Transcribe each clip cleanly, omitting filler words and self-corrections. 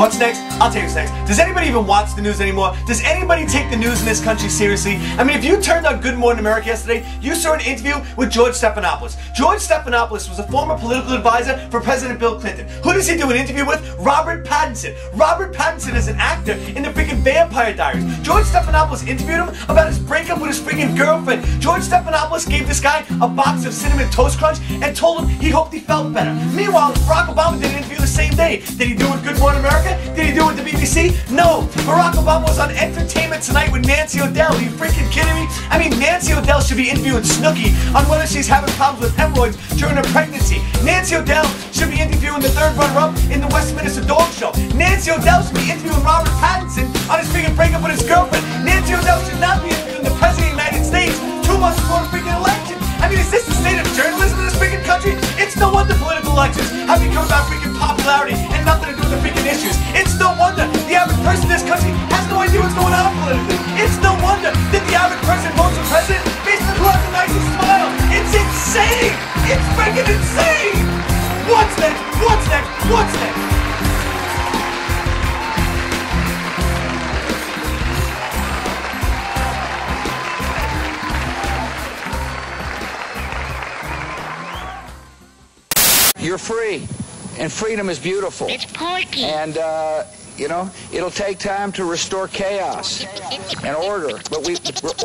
What's next? I'll tell you what's next. Does anybody even watch the news anymore? Does anybody take the news in this country seriously? I mean, if you turned on Good Morning America yesterday, you saw an interview with George Stephanopoulos. George Stephanopoulos was a former political advisor for President Bill Clinton. Who does he do an interview with? Robert Pattinson. Robert Pattinson is an actor in the freaking Vampire Diaries. George Stephanopoulos interviewed him about his breakup with his freaking girlfriend. George Stephanopoulos gave this guy a box of Cinnamon Toast Crunch and told him he hoped he felt better. Meanwhile, Barack Obama did an interview the same day. Did he do it with Good Morning America? Did he do it with the BBC? No. Barack Obama was on Entertainment Tonight with Nancy O'Dell. Are you freaking kidding me? I mean, Nancy O'Dell should be interviewing Snooki on whether she's having problems with hemorrhoids during her pregnancy. Nancy O'Dell should be interviewing the third runner-up in the Westminster Dog Show. Nancy O'Dell should be interviewing Robert Pattinson on his freaking breakup with his girlfriend. Nancy O'Dell should not be interviewing the President of the United States 2 months before the freaking election. I mean, is this the state of journalism in this freaking country? It's no wonder political elections have become about freaking popularity and nothing to do with the freaking issues. It's no wonder the average person in this country has no idea what's going on politically. It's no wonder that the average person votes for president based on who has the nicest smile. It's insane! It's freaking insane! What's next? What's next? What's next? You're free, and freedom is beautiful. It's Porky. And, you know, it'll take time to restore chaos and order, but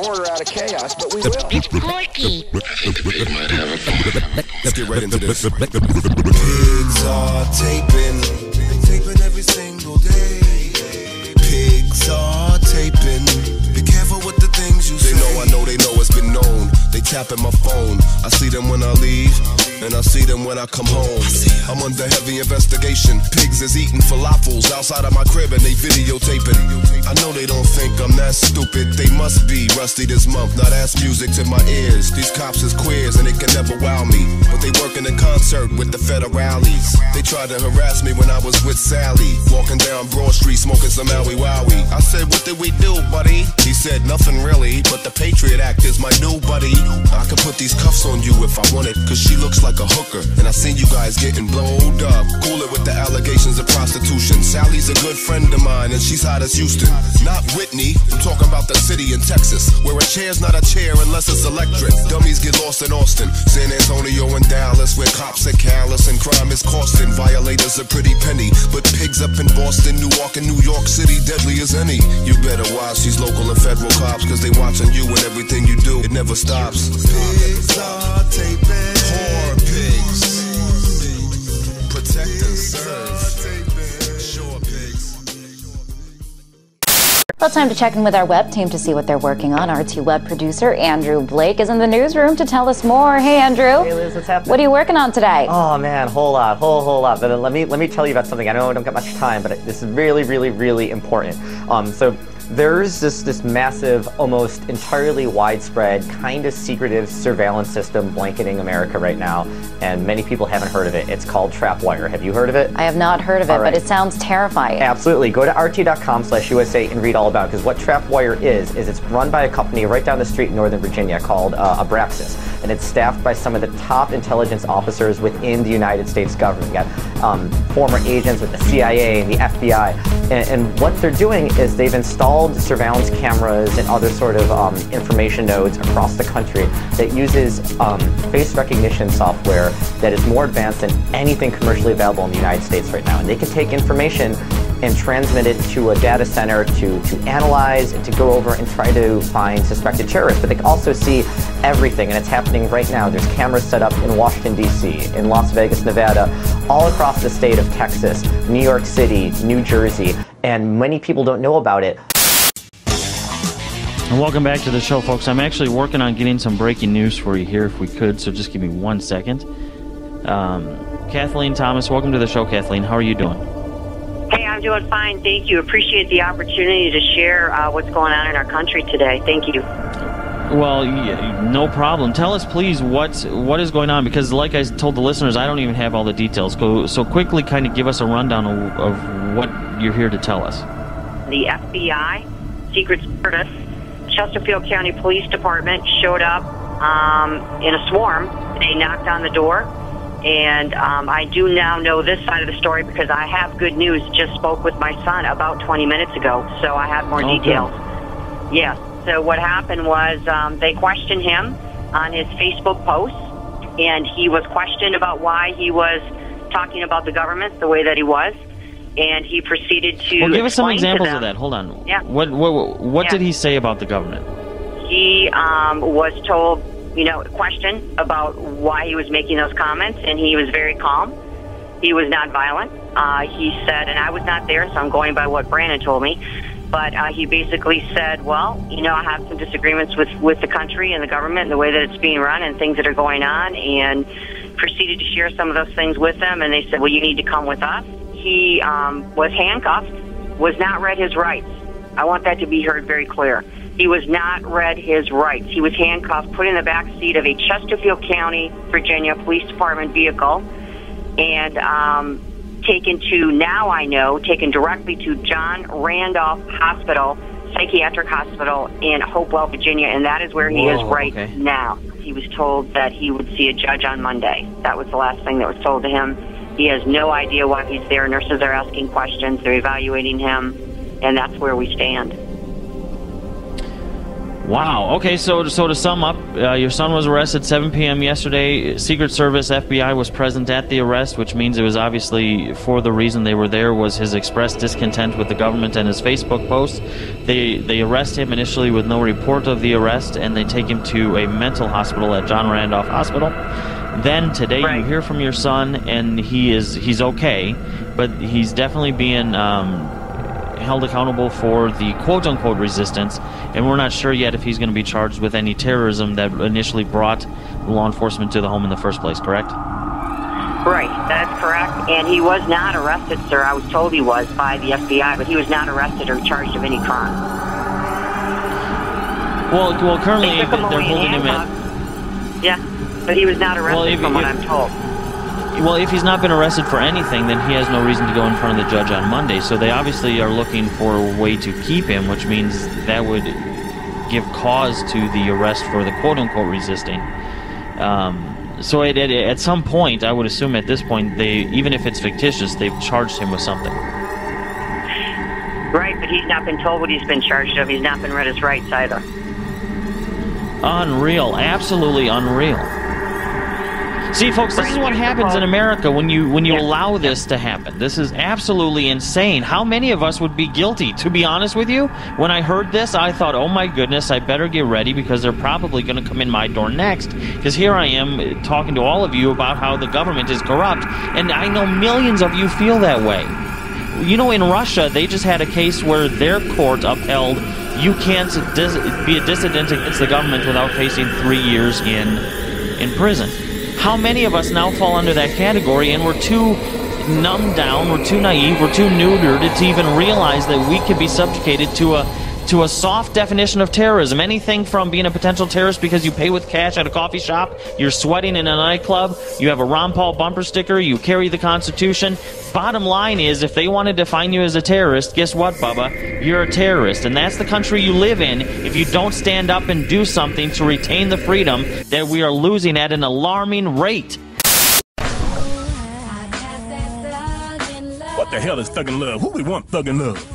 order out of chaos, but we will. It's Porky. Let's get right into this. Pigs are taping every single day. Pigs are taping. Be careful with the things you say. They know it's been known. They tapping my phone. I see them when I leave, and I see them when I come home. I'm under heavy investigation. Pigs is eating falafels outside of my crib and they videotaping. I know they don't think I'm that stupid. They must be rusty this month. Now that's music to my ears. These cops is queers and they can never wow me, but they working in concert with the federales. They tried to harass me when I was with Sally, walking down Broad Street smoking some Maui Wowie. I said, what did we do, buddy? He said, nothing really, but the Patriot Act is my new buddy. I could put these cuffs on you if I wanted, cause she looks like a hooker, and I seen you guys getting blowed up. Cool it with the allegations of prostitution. Sally's a good friend of mine, and she's hot as Houston. Not Whitney, I'm talking about the city in Texas, where a chair's not a chair unless it's electric. Dummies get lost in Austin, San Antonio and Dallas, where cops are callous and crime is costing violators a pretty penny. But pigs up in Boston, Newark, and New York City, deadly as any. You better watch these local and federal cops, cause they watching you and everything you do. It never stops. Pigs are taping. Poor pigs. Protect and serve. Sure pigs. Well, it's time to check in with our web team to see what they're working on. RT web producer Andrew Blake is in the newsroom to tell us more. Hey, Andrew. Hey, Liz, what's happening? What are you working on today? Oh man, whole lot. But let me tell you about something. I know I don't got much time, but this is really important. So there's this massive, almost entirely widespread, kind of secretive surveillance system blanketing America right now, and many people haven't heard of it. It's called Trapwire. Have you heard of it? I have not heard of it, but it sounds terrifying. Absolutely. Go to rt.com/USA and read all about it, because what Trapwire is it's run by a company right down the street in Northern Virginia called Abraxas, and it's staffed by some of the top intelligence officers within the United States government. You got former agents with the CIA and the FBI, and what they're doing is they've installed surveillance cameras and other sort of information nodes across the country that uses face recognition software that is more advanced than anything commercially available in the United States right now. And they can take information and transmit it to a data center to analyze and to go over and try to find suspected terrorists. But they can also see everything, and it's happening right now. There's cameras set up in Washington, D.C., in Las Vegas, Nevada, all across the state of Texas, New York City, New Jersey, and many people don't know about it. And welcome back to the show, folks. I'm actually working on getting some breaking news for you here, if we could, so just give me 1 second. Kathleen Thomas, welcome to the show, Kathleen. How are you doing? Hey, I'm doing fine. Thank you. Appreciate the opportunity to share what's going on in our country today. Thank you. Well, no problem. Tell us, please, what is going on, because like I told the listeners, I don't even have all the details. So quickly kind of give us a rundown of what you're here to tell us. The FBI, Secret Service, Chesterfield County Police Department showed up in a swarm. They knocked on the door. And I do now know this side of the story because I have good news. Just spoke with my son about 20 minutes ago, so I have more details. Yes. So what happened was they questioned him on his Facebook posts, and he was questioned about why he was talking about the government the way that he was, and he proceeded to Well, give us some examples of of that. Hold on. Yeah. What did he say about the government? He was told, questioned about why he was making those comments, and he was very calm. He was not violent. He said, and I was not there, so I'm going by what Brandon told me, but he basically said, well, I have some disagreements with the country and the government and the way that it's being run and things that are going on, and proceeded to share some of those things with them, and they said, well, you need to come with us. He was handcuffed, was not read his rights. I want that to be heard very clear. He was not read his rights. He was handcuffed, put in the back seat of a Chesterfield County, Virginia Police Department vehicle, and taken directly to John Randolph Hospital, Psychiatric Hospital in Hopewell, Virginia, and that is where he is right now. He was told that he would see a judge on Monday. That was the last thing that was told to him. He has no idea why he's there. Nurses are asking questions. They're evaluating him, and that's where we stand. Wow. Okay, so to sum up, your son was arrested 7 p.m. yesterday. Secret Service, FBI was present at the arrest, which means it was obviously for the reason they were there was his expressed discontent with the government and his Facebook posts. They arrest him initially with no report of the arrest, and they take him to a mental hospital at John Randolph Hospital. Then today you hear from your son, and he's okay, but he's definitely being held accountable for the quote-unquote resistance, and we're not sure yet if he's going to be charged with any terrorism that initially brought law enforcement to the home in the first place, correct? Right, that's correct, and he was not arrested, sir. I was told he was by the FBI, but he was not arrested or charged of any crime. Well, currently they're holding him at... Yeah, but he was not arrested from what I'm told. Well, if he's not been arrested for anything, then he has no reason to go in front of the judge on Monday. So they obviously are looking for a way to keep him, which means that would give cause to the arrest for the quote-unquote resisting. So at some point, I would assume at this point, even if it's fictitious, they've charged him with something. Right, but he's not been told what he's been charged of. He's not been read his rights either. Unreal. Absolutely unreal. See, folks, this is what happens in America when you allow this to happen. This is absolutely insane. How many of us would be guilty? To be honest with you, when I heard this, I thought, oh my goodness, I better get ready because they're probably going to come in my door next. Because here I am talking to all of you about how the government is corrupt, and I know millions of you feel that way. In Russia, they just had a case where their court upheld you can't be a dissident against the government without facing 3 years in prison. How many of us now fall under that category, and we're too numbed down, we're too naive, we're too neutered to even realize that we could be subjugated to a soft definition of terrorism. Anything from being a potential terrorist because you pay with cash at a coffee shop, you're sweating in a nightclub, you have a Ron Paul bumper sticker, you carry the Constitution. Bottom line is, if they want to define you as a terrorist, guess what, Bubba? You're a terrorist, and that's the country you live in if you don't stand up and do something to retain the freedom that we are losing at an alarming rate. What the hell is thuggin' love? Who we want thuggin' love?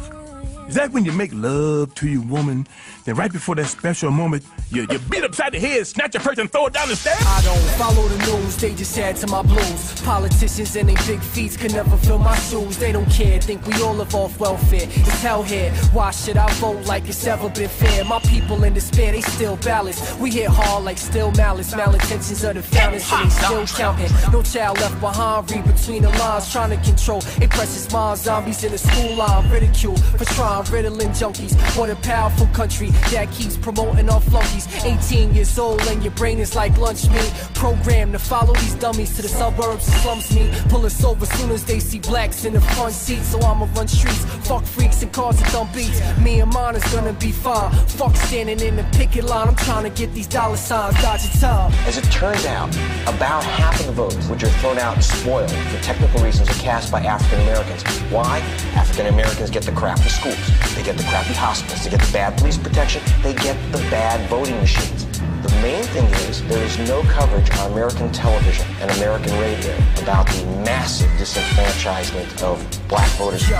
Is that when you make love to your woman, then right before that special moment, you beat upside the head, snatch a purse, and throw it down the stairs? I don't follow the news, they just add to my blues. Politicians and their big feet can never fill my shoes. They don't care, think we all live off welfare. It's hell here, why should I vote like it's ever been fair? My people in despair, they still balance. We hit hard like still malice. Malintentions of the founders, and they still counting. No child left behind, read between the lines, trying to control a precious mind. Zombies in the school line, ridicule for trying, riddling junkies. What a powerful country that keeps promoting our flunkies. 18 years old and your brain is like lunch meat. Programmed to follow these dummies to the suburbs and slums me. Pull us over soon as they see blacks in the front seat. So I'ma run streets, fuck freaks and cars that dumb beats. Me and mine is gonna be fine. Fuck standing in the picket line. I'm trying to get these dollar signs, dodging time. As it turns out, about half of the votes which are thrown out and spoiled for technical reasons are cast by African Americans. Why? African Americans get the crappy schools, they get the crappy hospitals, they get the bad police protection, they get the bad voting machines. The main thing is there is no coverage on American television and American radio about the massive disenfranchisement of black voters.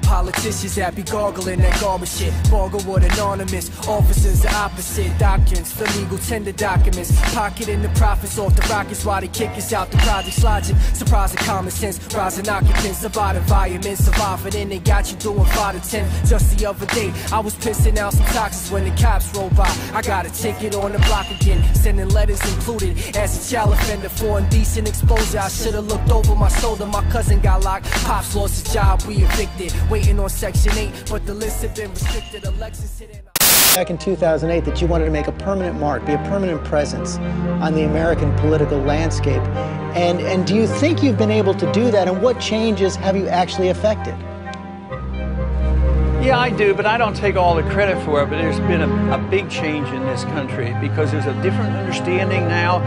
Politicians that be gargling that garbage shit. Bargain with anonymous officers, are opposite doctrines for legal tender documents. Pocketing the profits off the rockets while they kick us out the projects. Logic, surprising common sense, rising occupants about environment, surviving and they got you doing 5 to 10. Just the other day, I was pissing out some toxins when the cops rolled by. I got a ticket on the block again, sending letters included. As a child offender for indecent exposure, I should've looked over my shoulder. My cousin got locked, pops lost his job, we evicted. Waiting on Section 8, but the list had been restricted. Alexis hit in. Back in 2008 that you wanted to make a permanent mark, be a permanent presence on the American political landscape. And do you think you've been able to do that, and what changes have you actually affected? Yeah, I do, but I don't take all the credit for it. But there's been a big change in this country because there's a different understanding now.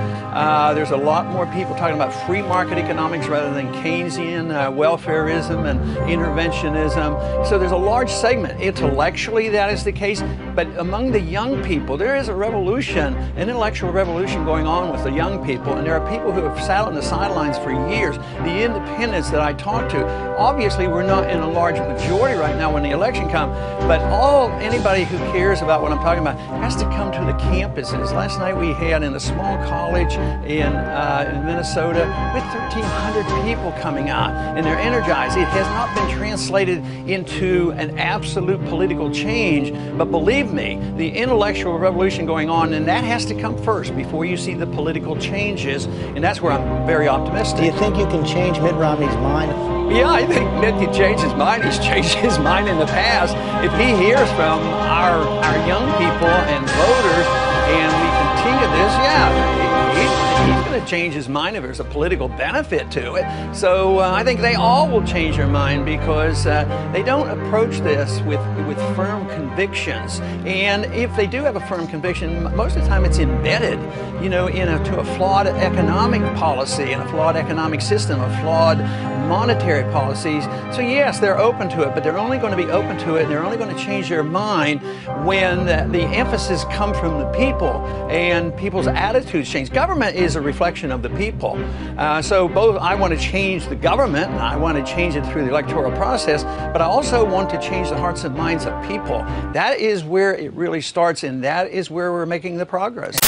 There's a lot more people talking about free market economics rather than Keynesian welfareism and interventionism. So there's a large segment. Intellectually, that is the case. But among the young people, there is a revolution, an intellectual revolution going on with the young people. And there are people who have sat on the sidelines for years. The independents that I talk to, obviously we're not in a large majority right now when the election comes, but anybody who cares about what I'm talking about has to come to the campuses. Last night we had in a small college in Minnesota with 1,300 people coming out, and they're energized. It has not been translated into an absolute political change, but believe me, the intellectual revolution going on, and that has to come first before you see the political changes, and that's where I'm very optimistic. Do you think you can change Mitt Romney's mind? Yeah, I think Mitt can change his mind. He's changed his mind in the past. If he hears from our young people and voters, and we continue this, yeah, he's going to change his mind if there's a political benefit to it. So I think they all will change their mind because they don't approach this with firm convictions. And if they do have a firm conviction, most of the time it's embedded, you know, to a flawed economic policy and a flawed economic system, a flawed monetary policies. So yes, they're open to it, but they're only going to be open to it and they're only going to change their mind when the emphasis comes from the people and people's attitudes change. Government is a reflection of the people. So both I want to change the government and I want to change it through the electoral process, but I also want to change the hearts and minds of people. That is where it really starts, and that is where we're making the progress.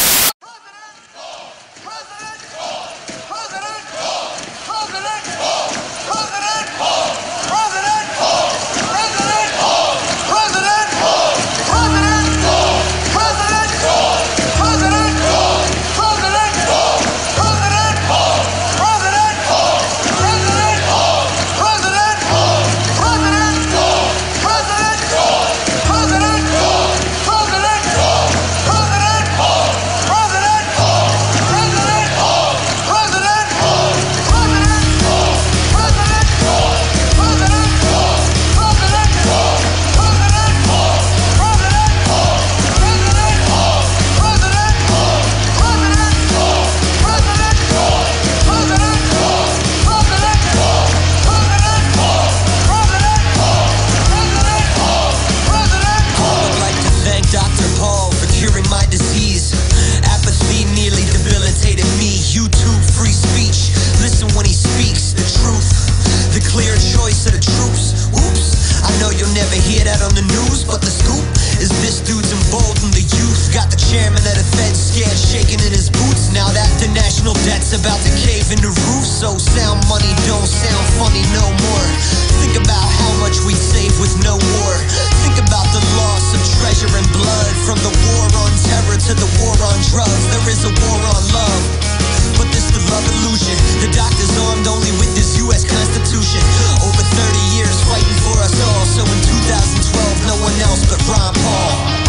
About to cave in the roof, so sound money don't sound funny no more. Think about how much we save with no war. Think about the loss of treasure and blood, from the war on terror to the war on drugs. There is a war on love, but this the love illusion. The doctor's armed only with this U.S. Constitution. Over 30 years fighting for us all, so in 2012 no one else but Ron Paul.